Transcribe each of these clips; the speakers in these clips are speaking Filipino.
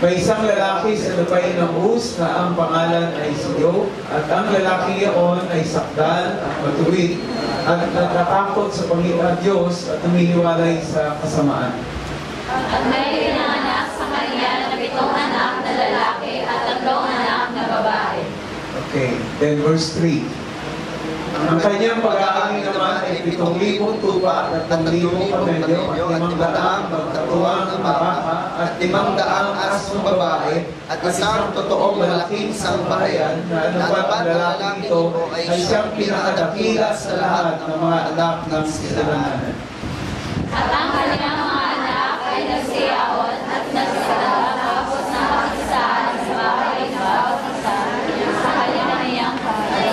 May isang lalaki sa lupain ng Uz na ang pangalan ay si Job, at ang lalaki iyon ay sakdal at matuwid at natatakot sa Panginoon Diyos at humihiwalay sa kasamaan. At may pinanganak sa kanya na 7 anak na lalaki at 3 anak na babae. Okay, then verse 3. Ang kanyang pag-aari naman ay 7,000 tupa at 3,000 kamelyo at 500 magkatuwang baka at 500 asong babae at isang totoong malaking sangbahayan na anupat ang lalaki ito ay siyang pinakadakila sa lahat ng mga anak ng kasalanan. At ang kanyang mga anak ay nagsiyaon at nagtatapos na kakisahan sa bahay ng bawat isa sa kanyang iyang bahay.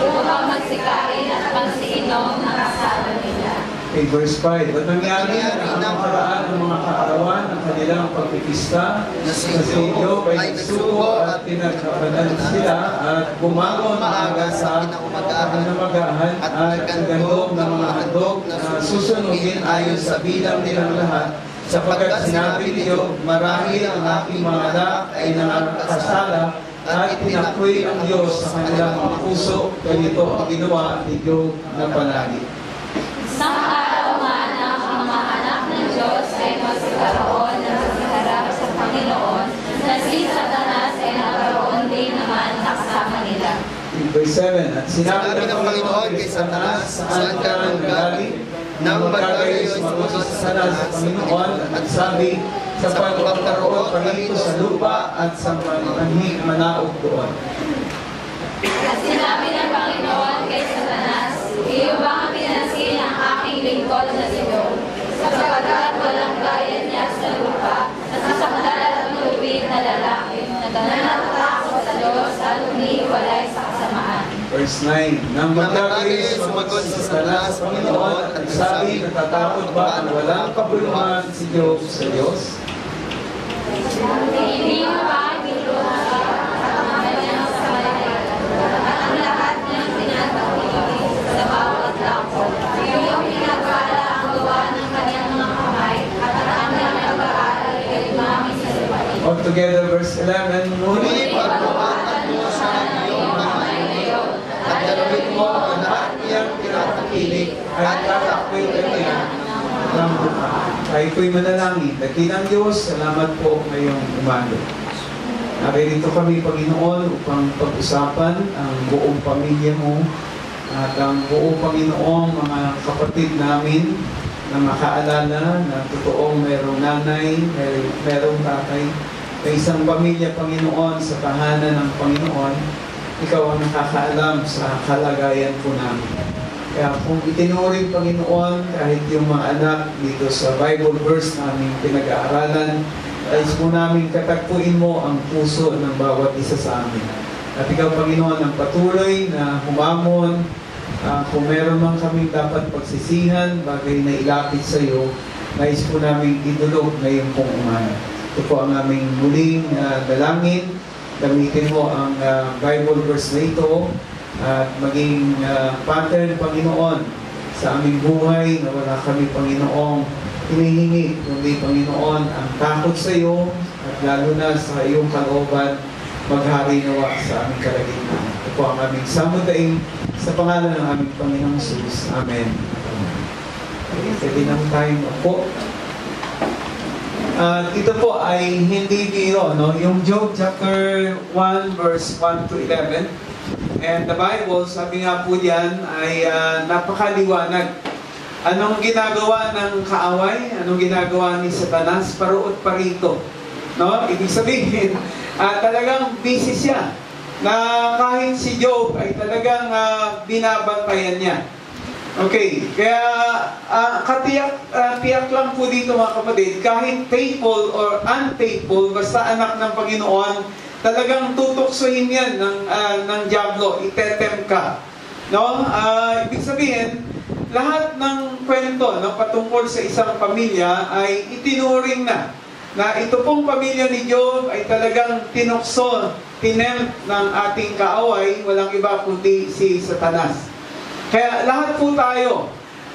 Upang magsikain at pagsiinom ng kasama nila. Okay, verse 5. At nangyari na ang paraan ng mga kaarawan ng kanilang pagpipista na si Job ay nagsuko at pinagkapanan sila at bumangon maaga sa kinamagahan at nagandog ng mga handog na susunugin ayon sa bilang nilang lahat, sapagkat sinabi ni Job, marahil ang aking mga anak ay nakakasala at pinakoy ang Diyos sa kanilang mga puso, ganito ang ginawa ni Job na palagi. Isang araw nga na ang mga anak ng Diyos ay magkakaroon ng pagharap sa Panginoon, na si Satanas ay nagkaroon din naman na kasama nila. Verse 7. At sinabi ng Panginoon kay Satanas, saan ka nanggaling? Nang magkagayon sumagot sa Satanas sa Panginoon at sabi, sa pagkakaroon pa rito sa lupa at sa manhing manaog doon. At sinabi ng Panginoon kay Satanas, iyo ba ang pinansin ang aking lingkod na si Job, sapagkat walang gaya niya sa lupa, at sasakdal at lubid na lalaki, na natatakot sa Diyos at humihiwalay sa kasamaan. Verse 9. Nang magkagayon sumagot sa Satanas sa Panginoon at sabi, natatakot ba na walang kabuluhan si Job sa Diyos? Hindi mo ba binuha at ang kanyang samalay, at ang lahat niyang tinatawid sa bawat lakot, iyong pinag-aala ang gawa ng kanyang mga kamay, at ang kanyang nag-aaral ay lumamig sa lupain. All together, verse 11. Ngunit Pagbuhatan mo sa iyong kamay ngayon, at dalawin mo ang lahat niyang pinatakilig at tatakwil ka niya ng buka. Tayo po'y manalangin. Dakilang Diyos, salamat po ngayong umaga. Naririto kami, Panginoon, upang pag-usapan ang buong pamilya mo at ang buong Panginoong mga kapatid namin na makaalala na totoong mayroong nanay, mayroong tatay, may isang pamilya, Panginoon, sa tahanan ng Panginoon. Ikaw ang nakakaalam sa kalagayan po namin. Kaya kung itinuring, Panginoon, kahit yung mga anak dito sa Bible verse namin pinag-aaralan, ay po namin katagpuin mo ang puso ng bawat isa sa amin. At ikaw, Panginoon, ang patuloy na humamon, kung meron man kami dapat pagsisihan, bagay na ilapit sa iyo, nais po namin idulog ngayong pong umaga. Ito po ang aming muling dalangin. Gamitin mo ang Bible verse na ito at maging pattern, Panginoon, sa aming buhay na wala kami, Panginoong, hinihingi, kundi, Panginoon, ang takot sa iyo at lalo na sa iyong kalooban, maghari nawa sa aming kalagitnaan. Ito po ang aming samudaing sa pangalan ng aming Panginoong Jesus. Amen. Pwede nang tayo po. Ito po ay hindi biro, no? Yung Job chapter 1 verse 1 to 11. And the Bible, sabi nga po diyan, ay napakaliwanag. Anong ginagawa ng kaaway? Anong ginagawa ni Satanas? Paruot parito. No? Ibig sabihin, talagang busy siya. Na kahit si Job ay talagang binabantayan niya. Okay, kaya tiyak lang po dito mga kapatid, kahit faithful or unfaithful, basta anak ng Panginoon, talagang tutuksohin yan ng diablo, itetem ka. No? Ibig sabihin, lahat ng kwento no, patungkol sa isang pamilya ay itinuring na ito pong pamilya ni Job ay talagang tinukso, tinempt ng ating kaaway, walang iba kundi si Satanas. Kaya lahat po tayo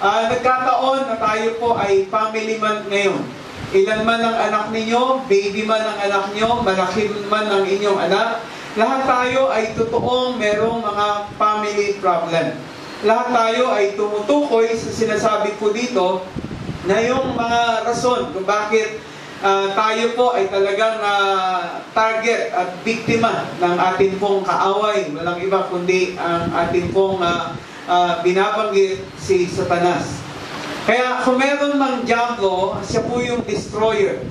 nagkataon na tayo po ay family month ngayon. Ilan man ang anak ninyo, baby man ang anak nyo, malaki man ang inyong anak, lahat tayo ay totoong merong mga family problem. Lahat tayo ay tumutukoy sa sinasabi po dito na yung mga rason kung bakit tayo po ay talagang target at biktima ng ating pong kaaway. Walang iba kundi ang ating pong binabanggit si Satanas. Kaya kung meron mang Diablo, siya po yung destroyer.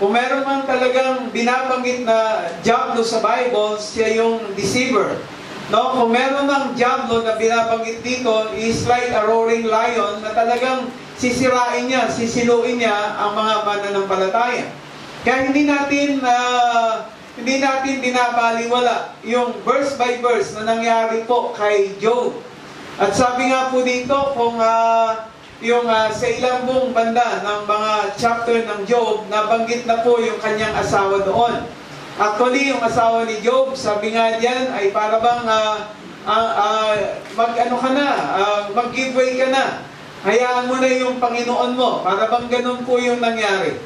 Kung meron mang talagang binabanggit na Diablo sa Bible, siya yung deceiver. No? Kung meron mang Diablo na binabanggit dito, is like a roaring lion na talagang sisirain niya, sisiluin niya ang mga mananampalataya. Kaya hindi natin binabaliwala yung verse by verse na nangyari po kay Job. At sabi nga po dito, kung sa ilang buong banda ng mga chapter ng Job, nabanggit na po yung kanyang asawa doon. Actually, yung asawa ni Job, sabi nga diyan, ay para bang mag-giveaway ka na. Hayaan mo na yung Panginoon mo. Para bang ganun po yung nangyari.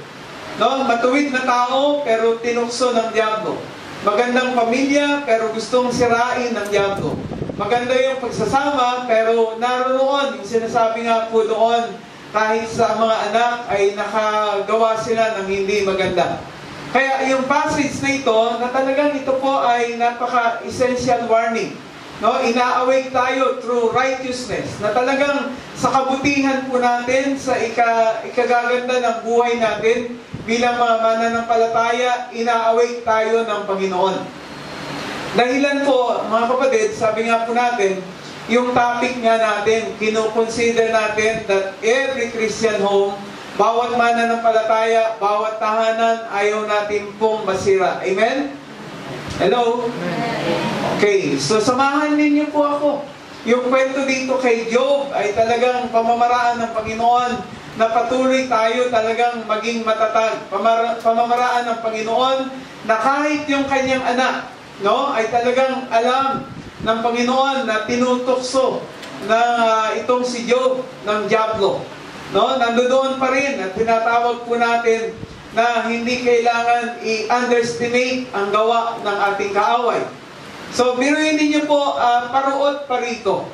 No? Matuwid na tao, pero tinukso ng Diablo. Magandang pamilya, pero gustong sirain ng Diablo. Maganda yung pagsasama, pero naroon yung sinasabi nga po doon, kahit sa mga anak ay nakagawa sila ng hindi maganda. Kaya yung passage na ito, na talagang ito po ay napaka-essential warning. No? Ina-awake tayo through righteousness, na talagang sa kabutihan po natin, sa ikagaganda ng buhay natin, bilang mga mananampalataya, ina-awake tayo ng Panginoon. Dahilan po, mga kapatid, sabi nga po natin, yung topic nga natin, kinukonsider natin that every Christian home, bawat mananampalataya, bawat tahanan, ayaw natin pong masira. Amen? Hello? Okay, so samahan ninyo po ako. Yung kwento dito kay Job ay talagang pamamaraan ng Panginoon na patuloy tayo talagang maging matatag. Pamamaraan ng Panginoon na kahit yung kanyang anak, no, ay talagang alam ng Panginoon na tinutokso na itong si Job ng Diablo. No, nandoon pa rin at tinatawag po natin na hindi kailangan i-underestimate ang gawa ng ating kaaway. So, biruin ninyo po, paruot parito.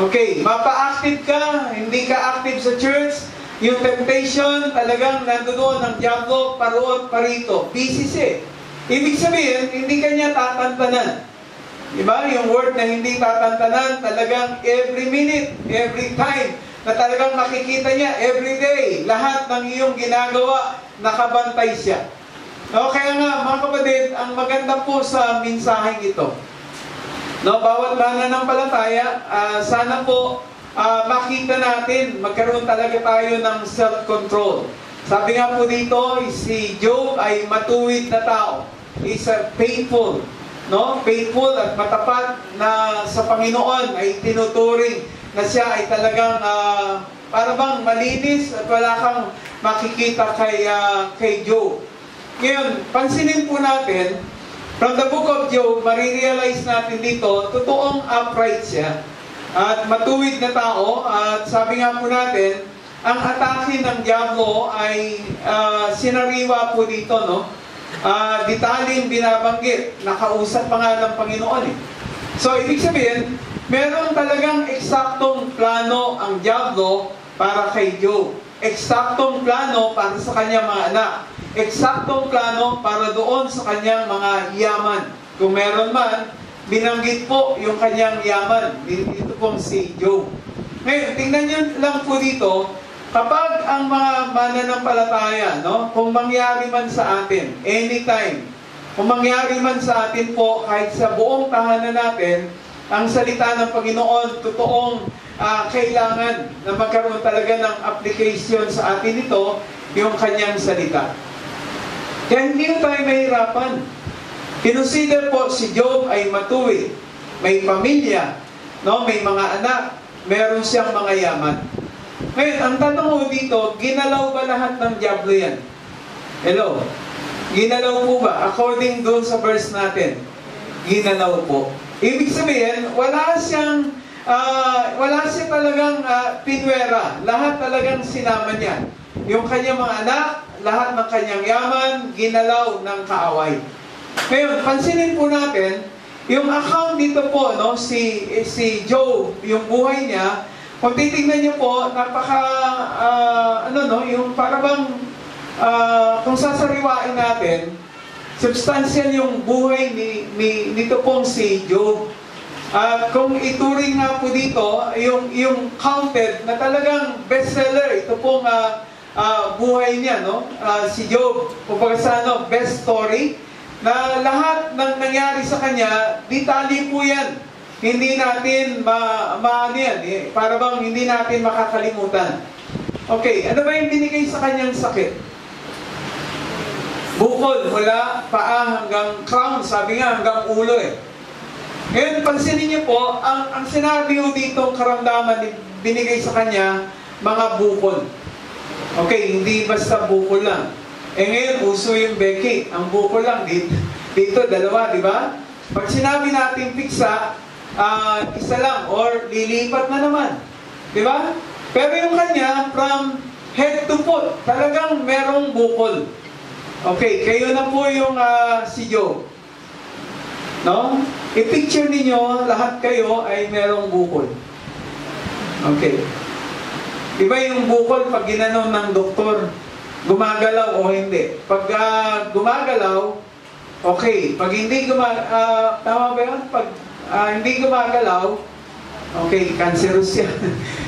Okay, mapa-active ka, hindi ka active sa church, yung temptation talagang nandoon ng Diablo, paruot parito. Busy siya. Ibig sabihin, hindi kanya tatantanan. Diba? Yung word na hindi tatantanan, talagang every minute, every time, na talagang makikita niya, every day, lahat ng iyong ginagawa, nakabantay siya. No, kaya nga, mga kapatid, ang maganda po sa mensaheng ito, no, bawat mananampalataya, sana po makita natin, magkaroon talaga tayo ng self-control. Sabi nga po dito, si Job ay matuwid na tao. Is faithful, no? Faithful at matapat na sa Panginoon ay tinuturing na siya ay talagang para bang malinis at wala kang makikita kay Job. Ngayon, pansinin po natin, from the book of Job, marirealize natin dito, totoong upright siya at matuwid na tao. At sabi nga po natin, ang atake ng Diablo ay sinariwa po dito, no? Detaling binabanggit, nakausap pa nga ng Panginoon eh. So, ibig sabihin, meron talagang eksaktong plano ang Diablo para kay Job. Eksaktong plano para sa kanyang mga anak. Eksaktong plano para doon sa kanyang mga yaman. Kung meron man, binanggit po yung kanyang yaman. Ito pong si Job. Ngayon, tingnan nyo lang po dito, kapag ang mga mananampalataya, no, kung mangyari man sa atin, anytime, kung mangyari man sa atin po, kahit sa buong tahanan natin, ang salita ng Panginoon, totoong kailangan na magkaroon talaga ng application sa atin ito, yung kanyang salita. Kaya hindi tayo mahirapan. Consider po si Job ay matuwid, may pamilya, no, may mga anak, meron siyang mga yaman. Ngayon, ang tanong mo dito, ginalaw ba lahat ng Diablo yan? Hello? Ginalaw po ba? According doon sa verse natin, ginalaw po. Ibig sabihin, wala siyang wala siya talagang pinwera. Lahat talagang sinama niya. Yung kanyang mga anak, lahat ng kanyang yaman, ginalaw ng kaaway. Ngayon, pansinin po natin, yung account dito po, no, si Job, yung buhay niya, kung titignan niyo po, yung parang kung sasariwain natin, substantial yung buhay nito pong si Job. Kung ituring nga po dito, yung counted na talagang bestseller, ito pong buhay niya, no? Si Job, kumbaga sa best story, na lahat ng nangyari sa kanya, detalye po yan. Hindi natin para bang hindi natin makakalimutan. Okay, ano ba yung binigay sa kanyang sakit? Bukol, mula paa hanggang crown, sabi nga hanggang ulo eh. Ngayon, pansinin niyo po, ang sinabi ko ditong karamdaman binigay sa kanya, mga bukol. Okay, hindi basta bukol lang. Ngayon, uso yung Becky, ang bukol lang, dito dalawa, di ba? Pag sinabi natin piksa, isa lang, or lilipat na naman. Di ba? Pero yung kanya, from head to foot, talagang merong bukol. Okay, kayo na po yung si Job. No? I-picture ninyo, lahat kayo ay merong bukol. Okay. Diba yung bukol, pag ginanaw ng doktor, gumagalaw o hindi? Pag gumagalaw, okay. Pag hindi tama ba yun? Pag hindi gumagalaw, okay, cancerous yan.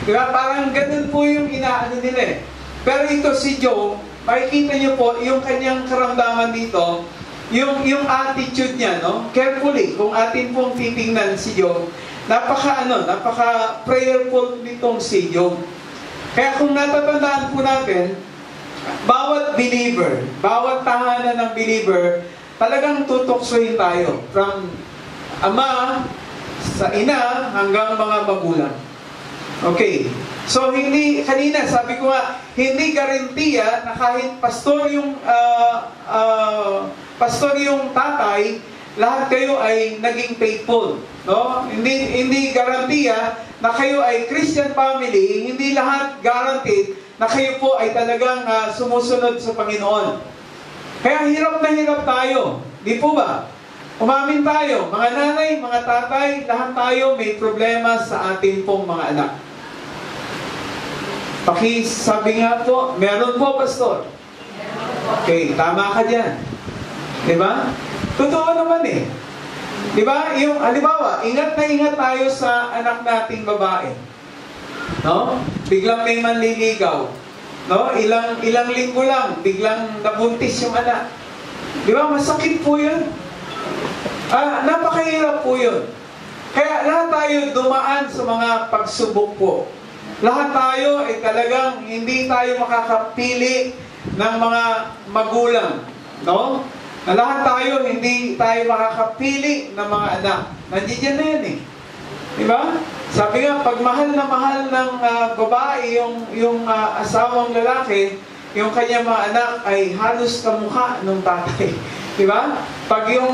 Diba? Parang ganun po yung inaano nila eh. Pero ito si Job, makikita nyo po, yung kanyang karamdaman dito, yung attitude niya, no? Carefully, kung atin pong titingnan si Job, napaka prayerful nitong si Job. Kaya kung natatandaan po natin, bawat believer, bawat tahanan ng believer, talagang tutoksohin tayo. From ama, sa ina, hanggang mga magulang. Okay. So, kanina, sabi ko nga, hindi garantiya na kahit pastor yung tatay, lahat kayo ay naging faithful. No? Hindi garantiya na kayo ay Christian family, hindi lahat guaranteed na kayo po ay talagang sumusunod sa Panginoon. Kaya hirap na hirap tayo. Di po ba? Umamin tayo. Mga nanay, mga tatay, lahat tayo may problema sa ating pong mga anak. Sabi nga po, meron po, pastor. Okay, tama ka dyan. Diba? Totoo naman eh. Diba? Yung, halimbawa, ingat na ingat tayo sa anak nating babae. No? Biglang may manliligaw. No? Ilang linggo lang, biglang nabuntis yung anak. Diba? Masakit po yun. Napakahirap po yun. Kaya lahat tayo dumaan sa mga pagsubok po. Lahat tayo ay talagang hindi tayo makakapili ng mga magulang. No? Na lahat tayo hindi tayo makakapili ng mga anak. Nandiyan na yan eh. Diba? Sabi nga, pag mahal ng babae yung asawang lalaki, yung kanyang mga anak ay halos kamukha ng tatay. Diba? Pag yung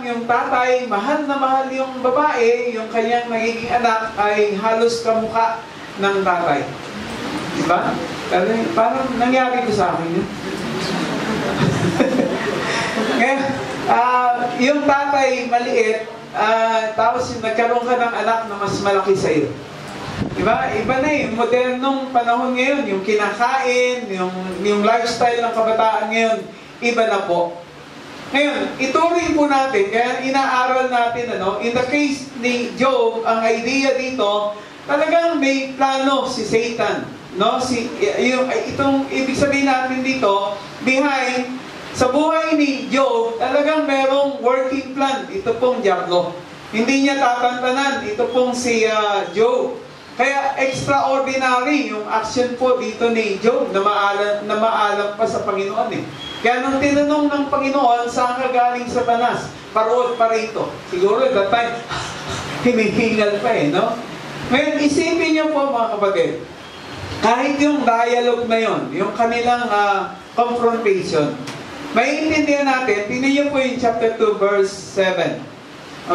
yung tatay, mahal na mahal yung babae, yung kanyang nagiging anak ay halos kamukha ng tatay. Diba? Parang nangyari ko sa akin yun. Ngayon, yung tatay maliit, tapos nagkaroon ka ng anak na mas malaki sa iyo. Diba? Iba na yung modernong panahon ngayon, yung kinakain, yung lifestyle ng kabataan ngayon, iba na po. Ngayon, ituring po natin, kaya inaaral natin, in the case ni Job, ang idea dito, talagang may plano si Satan. No? Itong ibig sabihin natin dito, behind, sa buhay ni Job, talagang merong working plan. Ito pong diablo. Hindi niya tatantanan. Ito pong si Job. Kaya extraordinary yung action po dito ni Job na maalam pa sa Panginoon eh. Kaya nung tinanong ng Panginoon, saan ka galing Satanas? Paroon pa rito. Siguro that time, hinihingal pa eh, no? Ngayon, isipin niyo po mga kapatid, kahit yung dialogue na yon, yung kanilang confrontation, maiintindihan natin, tingnan niyo po yung chapter 2 verse 7.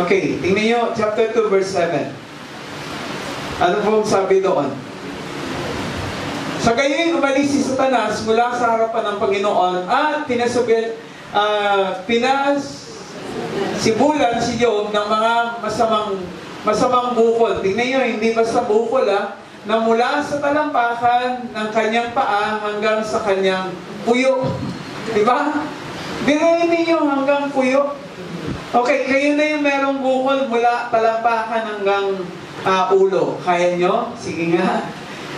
Okay, tingnan niyo chapter 2 verse 7. Ano pong sabi doon? Sa gayon, umalis si Satanas mula sa harapan ng Panginoon at pinasibulan si Job ng mga masamang bukol. Tingnan nyo, hindi basta bukol na mula sa talampakan ng kanyang paa hanggang sa kanyang puyo. Diba? Birayin ninyo hanggang puyo. Okay, kayo na yung merong bukol mula talampakan hanggang ulo. Kaya nyo? Sige nga.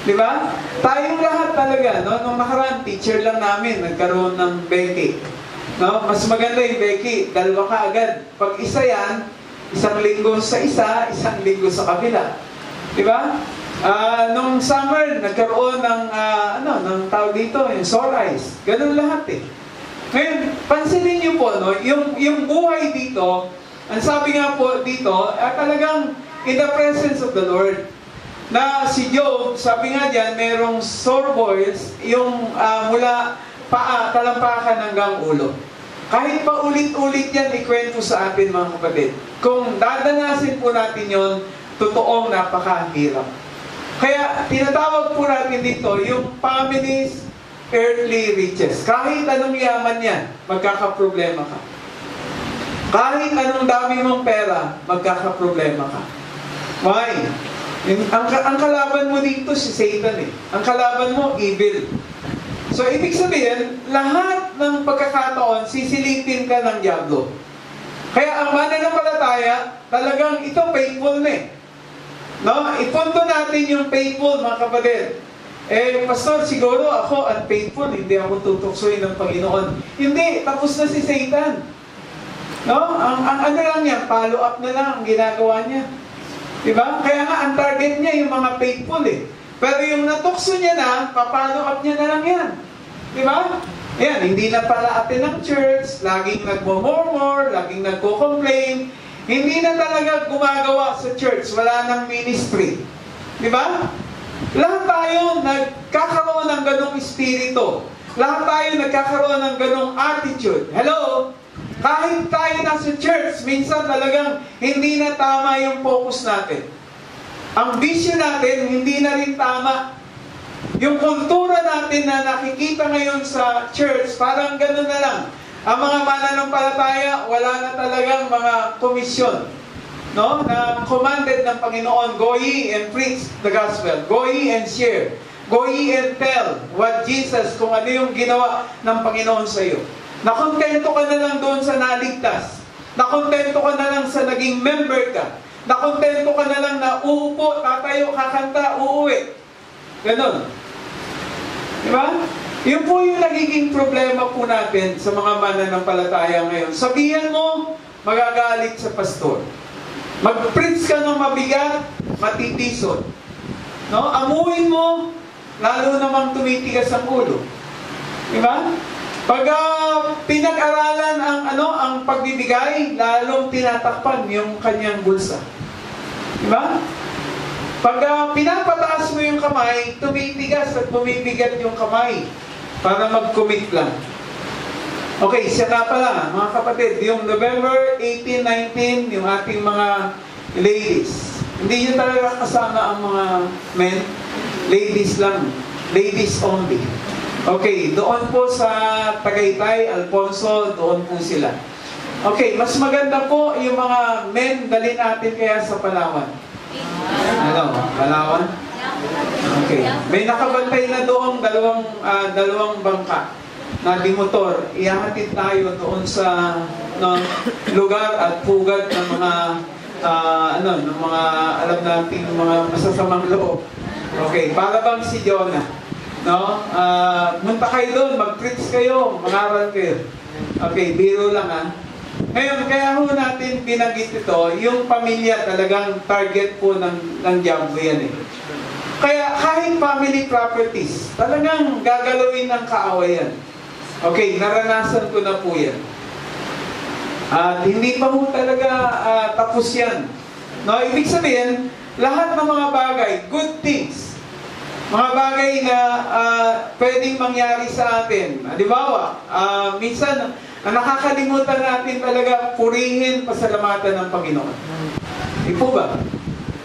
Diba? Tayong lahat talaga, no? Nung nakaraan, teacher lang namin, nagkaroon ng Becky. No? Mas maganda yung Becky, dalawa ka agad. Pag isa yan, isang linggo sa isa, isang linggo sa kabila. Diba? Nung summer, nagkaroon ng, ng tawag dito, yung sore eyes. Ganun lahat eh. Ngayon, pansinin niyo po, no? Yung buhay dito, ang sabi nga po dito, talagang in the presence of the Lord. Na si Job, sabi nga dyan, merong sore boils, yung mula paa, talampakan hanggang ulo. Kahit pa ulit-ulit yan, ikwento sa atin mga kapatid. Kung dadanasin po natin yon, totoong napakahirap. Kaya tinatawag po natin dito, yung family's earthly riches. Kahit anong yaman yan, magkakaproblema ka. Kahit anong dami mong pera, magkakaproblema ka. Why? Ang kalaban mo dito si Satan eh. Ang kalaban mo, evil. So, ibig sabihin, lahat ng pagkakataon, sisilipin ka ng diablo. Kaya ang mananampalataya, talagang ito faithful na eh. No? Ipunto natin yung faithful, mga kapatid. Pastor, siguro ako unfaithful, hindi ako tutuksoin ng Panginoon. Hindi, tapos na si Satan. No? Ang ano lang yan, follow up na lang ang ginagawa niya. Diba? Kaya nga, ang target niya yung mga faithful eh. Pero yung natukso niya na, papalo up niya na lang yan. Diba? Yan, hindi na pala atin ng church, laging nagmo-murmur, laging nagko-complain, hindi na talaga gumagawa sa church, wala nang ministry. Diba? Lahat tayo nagkakaroon ng ganong espiritu. Lahat tayo nagkakaroon ng ganong attitude. Hello? Kahit tayo nasa church, minsan talagang hindi na tama yung focus natin. Ang vision natin, hindi na rin tama. Yung kultura natin na nakikita ngayon sa church, parang gano'n na lang. Ang mga mananampalataya, wala na talagang mga komisyon. No? Na commanded ng Panginoon, go ye and preach the gospel. Go ye and share. Go ye and tell what Jesus, kung ano yung ginawa ng Panginoon sa iyo. Nakontento ka na lang doon sa naligtas. Nakontento ka na lang sa naging member ka. Nakontento ka na lang na uupo, tatayo, kakanta, uuwi. Ganon. Diba? Yun po yung nagiging problema po natin sa mga mananampalataya ngayon. Sabihan mo, magagalit sa pastor. Mag-preach ka ng mabigat, matitisod. No? Amuin mo, lalo namang tumitigas ang ulo. Diba? Pag pinag-aralan ang pagbibigay, lalong tinatakpan yung kanyang bulsa. Diba? Pag pinapataas mo yung kamay, tumitigas at bumibigat yung kamay para mag-commit lang. Okay, siya nga pala, mga kapatid, yung November 18, 19, yung ating mga ladies. Hindi nyo talaga kasama ang mga men. Ladies lang. Ladies only. Okay, doon po sa Tagaytay, Alfonso, doon po sila. Okay, mas maganda po yung mga men, dali natin kaya sa Palawan. Ano? Palawan? Okay. May nakabantay na doon dalawang bangka na di motor. Ihahatid tayo doon sa lugar at pugad ng mga ng mga alam natin mga masasamang loob. Okay, para bang si Jonah. No? Munta kayo doon, mag-preach kayo, mag-aral kayo. Okay, biro lang Ngayon, kaya ho natin binanggit ito, yung pamilya talagang target po ng diablo yan eh. Kaya kahit family properties, talagang gagalawin ng kaawayan. Okay, naranasan ko na po yan. At hindi pa po talaga tapos yan. No, ibig sabihin, lahat ng mga bagay, good things, mga bagay na pwedeng mangyari sa atin. Halimbawa, minsan, nakakalimutan natin talaga purihin, pasalamatan ng Panginoon. Di po ba?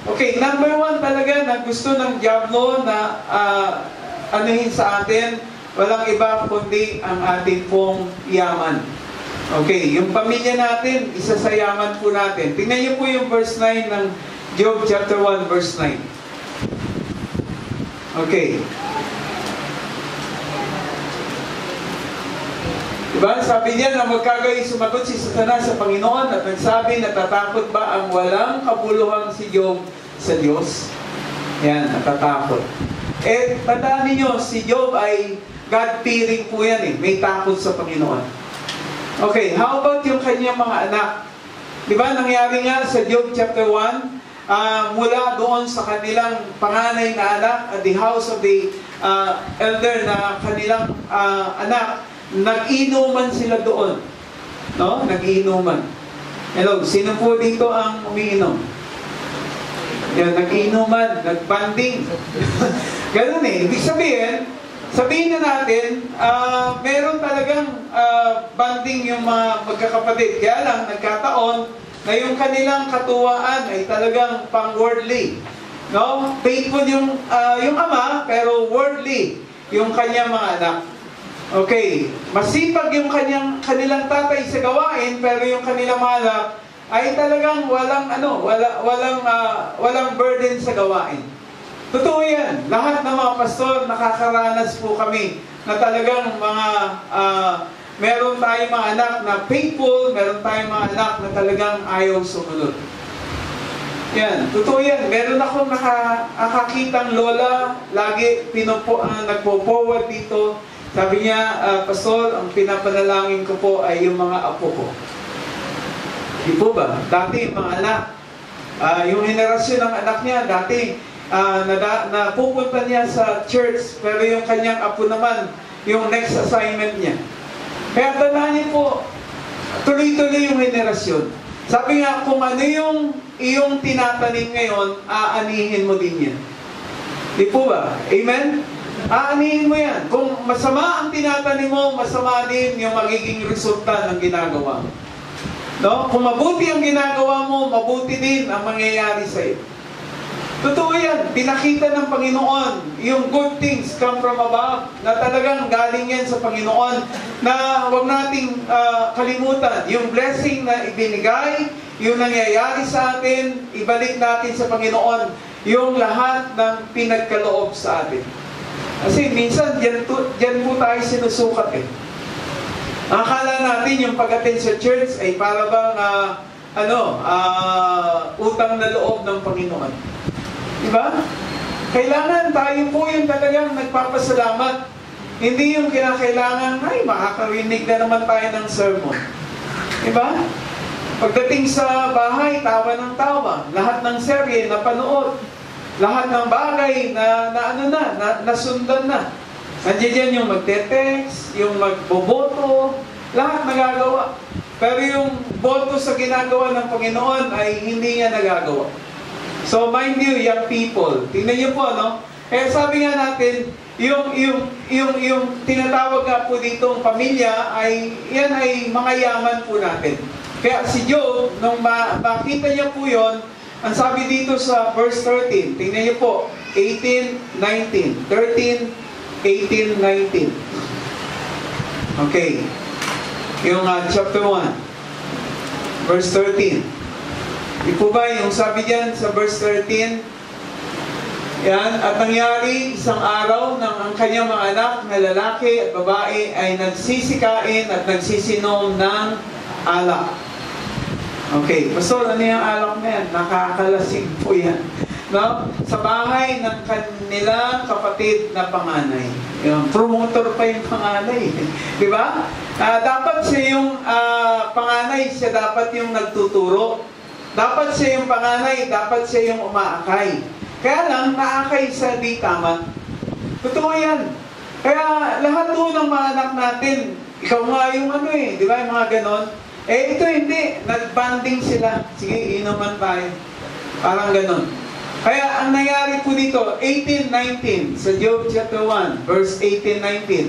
Okay, number one talaga na gusto ng diablo na anuhin sa atin, walang iba kundi ang ating pong yaman. Okay, yung pamilya natin, isa sa yaman po natin. Tingnan niyo po yung verse 9 ng Job chapter 1 verse 9. Okay. Diba? Sabi niya na magkagay sumagot si Satanas sa Panginoon at nagsabi, natatakot ba ang walang kabuluhang si Job sa Diyos? Yan, natatakot. Eh, tandaan ninyo, si Job ay God-fearing po yan eh. May takot sa Panginoon. Okay, how about yung kanyang mga anak? Diba, nangyari nga sa Job chapter 1, mula doon sa kanilang panganay na anak at the house of the elder na kanilang anak, nag-inuman sila doon. No? Nag-inuman. Hello, sino po dito ang umiinom? Yan, nag-inuman, nag-banding. Ganun eh. Ibig sabihin na natin, meron talagang banding yung mga magkakapatid. Kaya lang, nagkataon na yung kanilang katuwaan ay talagang pang-worldly. No? Faithful yung ama, pero worldly yung kanyang mga anak. Okay, masipag yung kanilang tatay sa gawain, pero yung kanilang mga anak ay talagang walang burden sa gawain. Totoo yan. Lahat ng mga pastor, nakakaranas po kami na talagang meron tayong mga anak na faithful, meron tayong mga anak na talagang ayaw sumunod. Yan, totoo yan. Meron akong nakakitang lola, lagi nagpo-forward dito. Sabi niya, Pastor, ang pinapanalangin ko po ay yung mga apo ko. Di po ba? Dati yung mga anak, yung henerasyon ng anak niya, dati napupunta niya sa church, pero yung kanyang apo naman, yung next assignment niya. Kaya tandaan niyo po, tuloy-tuloy yung henerasyon. Sabi nga, kung ano yung iyong tinatanim ngayon, aanihin mo din yan. Di po ba? Amen? Aanihin mo yan. Kung masama ang tinatanim mo, masama din yung magiging resulta ng ginagawa mo. No? Kung mabuti ang ginagawa mo, mabuti din ang mangyayari sa iyo. Totoo yan. Pinakita ng Panginoon, yung good things come from above, na talagang galing yan sa Panginoon, na huwag nating kalimutan. Yung blessing na ibinigay, yung nangyayari sa atin, ibalik natin sa Panginoon, yung lahat ng pinagkaloob sa atin. Kasi minsan, dyan po tayo sinusukat eh. Akala natin yung pag-attend sa church ay para bang utang na loob ng Panginoon. Diba? Kailangan tayo po yung talagang nagpapasalamat. Hindi yung kinakailangan, ay makakarinig na naman tayo ng sermon. Diba? Pagdating sa bahay, tawa ng tawa. Lahat ng serye napanood. Lahat ng bagay nasundan na. Nandiyan dyan yung magte-text, yung magboboto, lahat nagagawa. Pero yung boto sa ginagawa ng Panginoon ay hindi niya nagagawa. So mind you, young people, tingnan niyo po, no? Kaya sabi nga natin, yung tinatawag nga po ditong pamilya, yan ay mga yaman po natin. Kaya si Job, nung makita niya po yon, ang sabi dito sa verse 13, tingnan niyo po, 18, 19, 13, 18, 19. Okay. Yung chapter 1, verse 13. Di po ba yung sabi diyan sa verse 13? Yan, at nangyari isang araw nang ang kanyang mga anak na lalaki at babae ay nagsisikain at nagsisinom ng alak. Okay, Pastor, ano yung alak na yan? Nakakalasing po yan. No? Sa bahay ng kanilang kapatid na panganay. Yung promoter pa yung panganay. Di ba? Dapat siya yung panganay, siya dapat yung nagtuturo. Dapat siya yung panganay, dapat siya yung umaakay. Kaya lang, naakay sa di tama. Totoo yan. Kaya lahat po ng mga anak natin, ikaw nga yung di ba, yung mga ganon. Ito hindi. Nag-banding sila. Sige, inuman tayo. Parang ganon. Kaya ang nangyari po dito, 18-19, sa Job chapter 1, verse 18-19.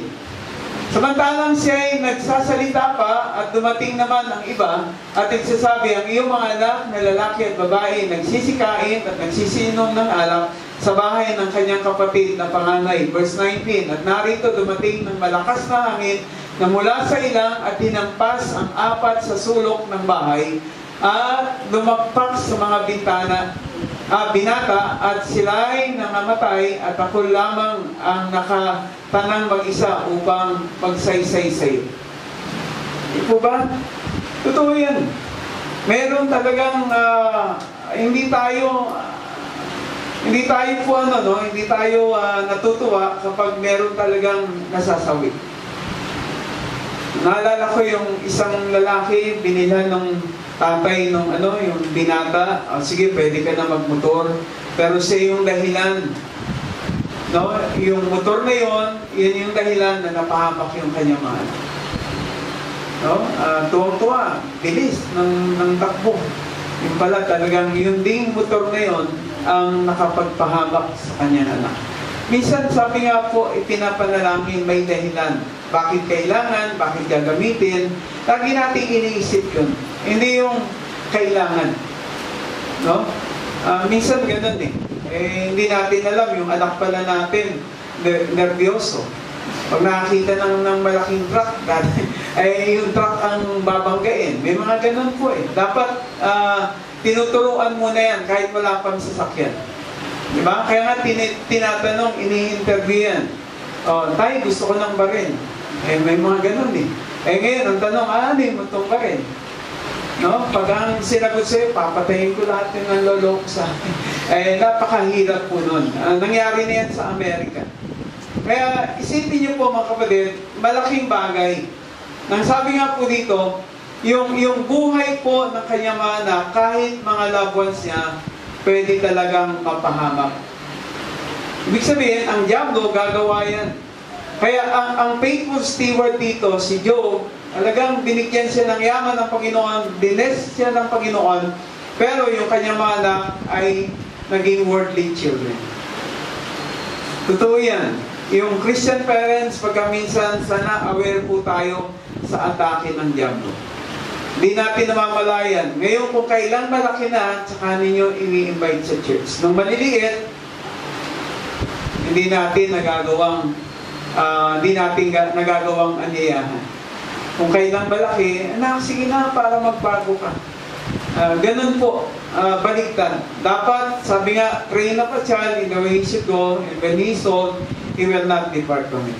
Samantalang siya ay nagsasalita pa at dumating naman ang iba at nagsasabi, ang iyong mga anak na lalaki at babae nagsisikain at nagsisinom ng alak sa bahay ng kanyang kapatid na panganay. Verse 19, at narito dumating ng malakas na hangin na mula sa ilang at hinampas ang apat sa sulok ng bahay at lumagpak sa mga binata at sila'y nangamatay at ako lamang ang nakatanang mag-isa upang magsaysay sa'yo. Di po ba? Totoo yan. Meron talagang hindi tayo natutuwa kapag meron talagang nasasawi. Naalala ko yung isang lalaki, binilhan ng tatay yung binata, sige, pwede ka na magmotor, pero siya yung dahilan, no? Yung motor na yun yung dahilan na napahamak yung kanyang mga anak. No? Tuwang-tuwa, bilis ng takbo. Yung pala talagang yung ding motor na yun ang nakapagpahamak sa kanyang anak. Minsan, sabi nga po, ipinapanalangin may dahilan. Bakit kailangan? Bakit gagamitin? Lagi natin iniisip yun. Hindi yung kailangan. No? Minsan ganun eh. Hindi natin alam, yung anak pala natin, nervyoso. Pag nakakita ng malaking truck, yung truck ang babanggain. May mga ganun po eh. Dapat tinuturuan mo na yan kahit wala pang sasakyan. Diba? Kaya nga tinatanong, ini-interview yan. Tay, gusto ko ng barin. May mga ganun eh. Ngayon, ang tanong, ano mo itong barin? No? Pag ang sinagot sa'yo, papatayin ko lahat yung nanloloko sa akin. Napakahirap po nun. Nangyari na yan sa Amerika. Kaya isipin niyo po mga kapatid, malaking bagay. Nang sabi nga po dito, yung buhay po ng kanyang mga anak, kahit mga loved ones niya, pwede talagang mapahamak. Ibig sabihin, ang diablo gagawa yan. Kaya ang faithful steward dito, si Job, talagang binigyan siya ng yaman ng Panginoon, bless siya ng Panginoon, pero yung kanyang mga anak ay naging worldly children. Totoo yan. Yung Christian parents, pagka minsan, sana aware po tayo sa atake ng diablo. Hindi natin namamalayan. Ngayon, kung kailan malaki na, tsaka ninyo ini-invite sa church. Nung maliliit, hindi natin nagagawang anyayahan. Kung kailan malaki, anak, sige na, para magbago ka. Ganun po, baliktad. Dapat, sabi nga, train up a child in the way he should go, and when he is old, he will not depart from it.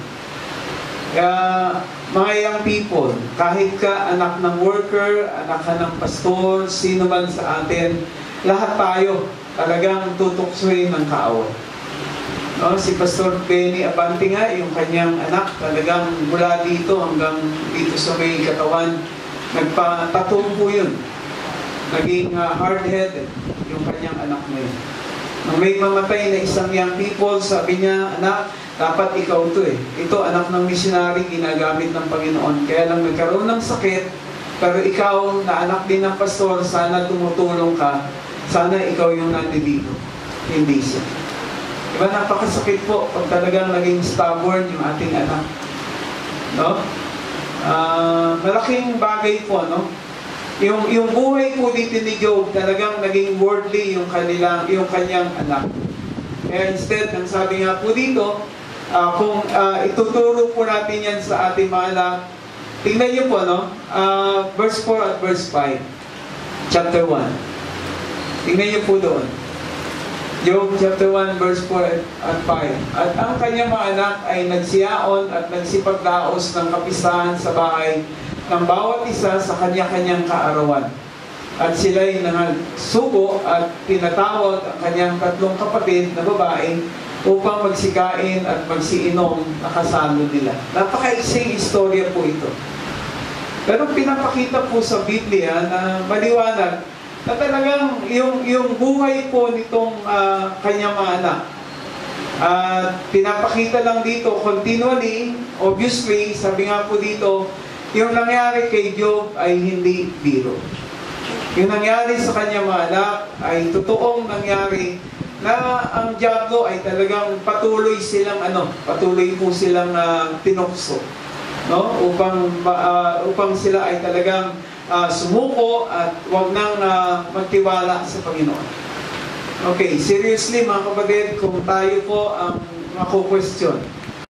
Mga young people, kahit ka anak ng worker, anak ka ng pastor, sino man sa atin, lahat tayo talagang tutuksoin ng kaaway. No, si Pastor Benny Abante nga, yung kanyang anak, talagang mula dito hanggang dito sa may katawan, nagpa-tattoo po yun. Naging hard-headed yung kanyang anak na yun. Nung may mamatay na isang young people, sabi niya, anak, dapat ikaw to eh. Ito, anak ng missionary, ginagamit ng Panginoon. Kaya lang nagkaroon ng sakit, pero ikaw, na anak din ng pastor, sana tumutulong ka. Sana ikaw yung nandito. Hindi siya. Diba, napakasakit po pag talagang naging stubborn yung ating anak. No? Malaking bagay po, no? Yung buhay po dito ni Job, talagang naging worldly yung kanyang anak. Kaya instead, ang sabi nga po dito, kung ituturo po natin yan sa ating mga anak, tingnan niyo po, no? Verse 4 at verse 5. Chapter 1. Tingnan niyo po doon. Job chapter 1, verse 4 at 5. At ang kanyang mga anak ay nagsiyaon at nagsipagdaos ng kapistahan sa bahay ng bawat isa sa kanya-kanyang kaarawan. At sila'y nangasugo at pinatawag ang kanyang tatlong kapatid na babae upang magsikain at magsiinom na kasalo nila. Napaka-ising istorya po ito. Pero pinapakita po sa Biblia na maliwanag na talagang yung buhay po nitong kanyang mga anak. Pinapakita lang dito continually, obviously, sabi nga po dito, yung nangyari kay Job ay hindi biro. Yung nangyari sa kanyang mga anak ay totoong nangyari na ang diablo ay talagang patuloy po silang tinukso. no? Upang sila ay talagang sumuko at huwag nang magtiwala sa Panginoon. Okay, seriously mga kapatid, kung tayo po ang mako-question,